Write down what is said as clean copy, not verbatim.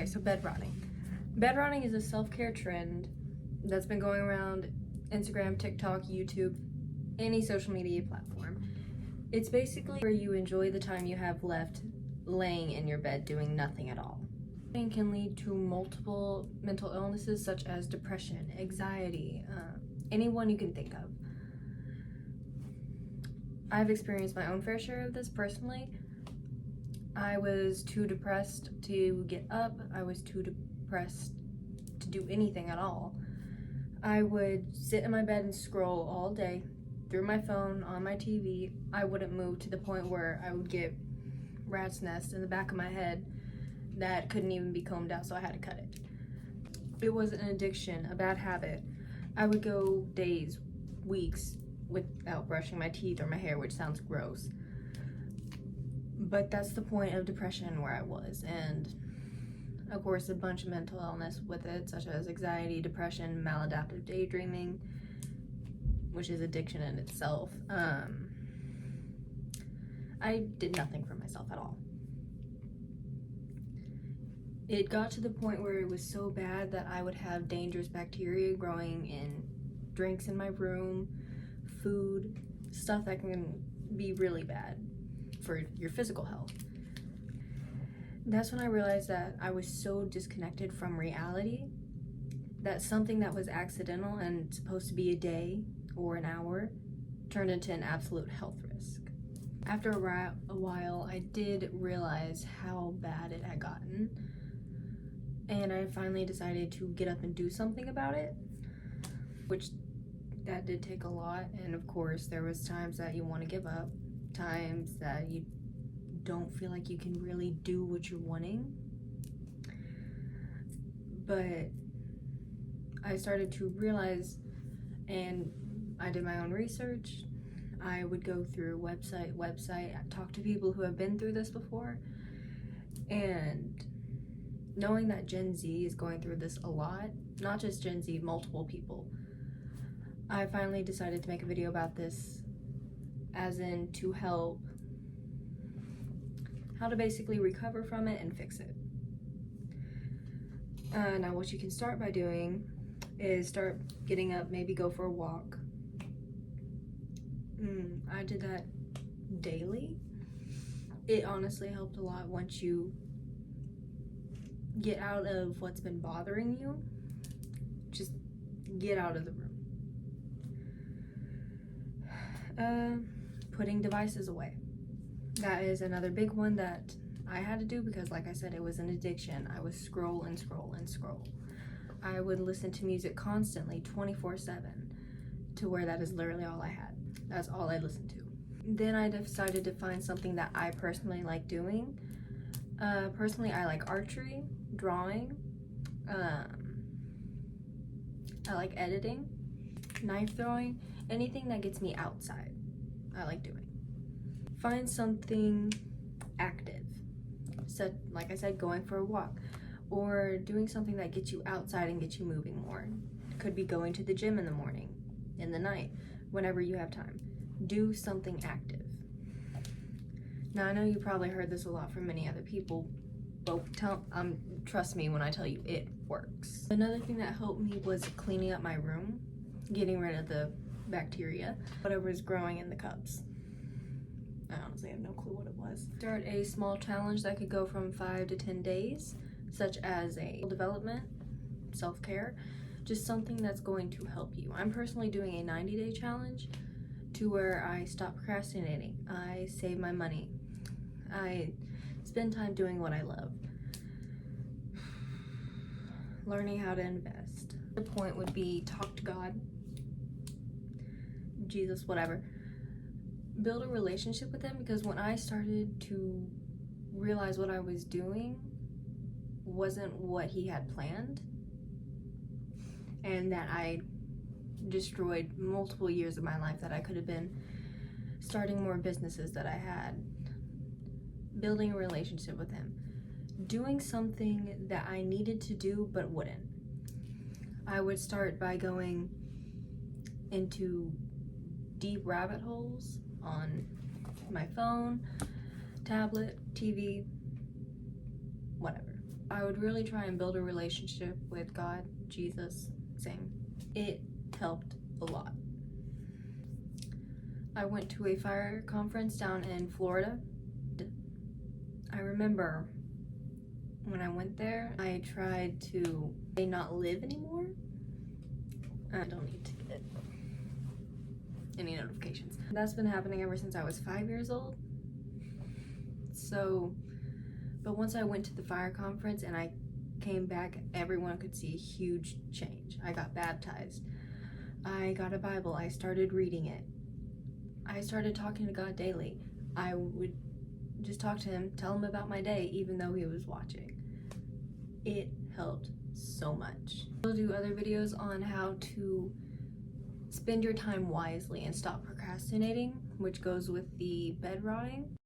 so bed rotting. Bed rotting is a self-care trend that's been going around Instagram, TikTok, YouTube, any social media platform. It's basically where you enjoy the time you have left laying in your bed doing nothing at all. It can lead to multiple mental illnesses such as depression, anxiety, anyone you can think of. I've experienced my own fair share of this personally. I was too depressed to get up. I was too depressed to do anything at all. I would sit in my bed and scroll all day through my phone, on my TV. I wouldn't move to the point where I would get rat's nest in the back of my head that couldn't even be combed out, so I had to cut it. It was an addiction, a bad habit. I would go days, weeks without brushing my teeth or my hair, which sounds gross. But that's the point of depression where I was, and of course a bunch of mental illness with it, such as anxiety, depression, maladaptive daydreaming, which is addiction in itself. I did nothing for myself at all. It got to the point where it was so bad that I would have dangerous bacteria growing in drinks in my room, food, stuff that can be really bad for your physical health. That's when I realized that I was so disconnected from reality that something that was accidental and supposed to be a day or an hour turned into an absolute health risk. After a while, I did realize how bad it had gotten, and I finally decided to get up and do something about it, which that did take a lot. And of course, there was times that you want to give up, times that you don't feel like you can really do what you're wanting. But I started to realize, and I did my own research. I would go through website, talk to people who have been through this before, and knowing that Gen Z is going through this a lot, not just Gen Z, multiple people, I finally decided to make a video about this, as in to help how to basically recover from it and fix it. Now what you can start by doing is start getting up, maybe go for a walk. I did that daily. It honestly helped a lot once you get out of what's been bothering you. Just get out of the room. Putting devices away. That is another big one that I had to do because, like I said, it was an addiction. I would scroll and scroll and scroll. I would listen to music constantly, 24/7, to where that is literally all I had. That's all I listened to. Then I decided to find something that I personally like doing. Personally, I like archery, drawing. I like editing, knife throwing, anything that gets me outside. I like doing. Find something active. So, like I said, going for a walk or doing something that gets you outside and gets you moving more. Could be going to the gym in the morning, in the night, whenever you have time. Do something active. Now, I know you probably heard this a lot from many other people, but trust me when I tell you it works. Another thing that helped me was cleaning up my room, getting rid of the bacteria, whatever is growing in the cups. I honestly have no clue what it was. Start a small challenge that could go from 5 to 10 days, such as a development, self-care, just something that's going to help you. I'm personally doing a 90-day challenge to where I stop procrastinating. I save my money. I spend time doing what I love. Learning how to invest. The point would be talk to God, Jesus, whatever. Build a relationship with him, because when I started to realize what I was doing wasn't what he had planned, and that I destroyed multiple years of my life that I could have been starting more businesses that I had, building a relationship with him, doing something that I needed to do but wouldn't. I would start by going into deep rabbit holes on my phone, tablet, TV, whatever. I would really try and build a relationship with God, Jesus, same. It helped a lot. I went to a fire conference down in Florida. I remember when I went there, I tried to not live anymore. I don't need to get any notifications. That's been happening ever since I was 5 years old. So, but once I went to the fire conference and I came back, everyone could see a huge change. I got baptized. I got a Bible. I started reading it. I started talking to God daily. I would just talk to him, tell him about my day, even though he was watching. It helped so much. I'll do other videos on how to spend your time wisely and stop procrastinating, which goes with the bed rotting.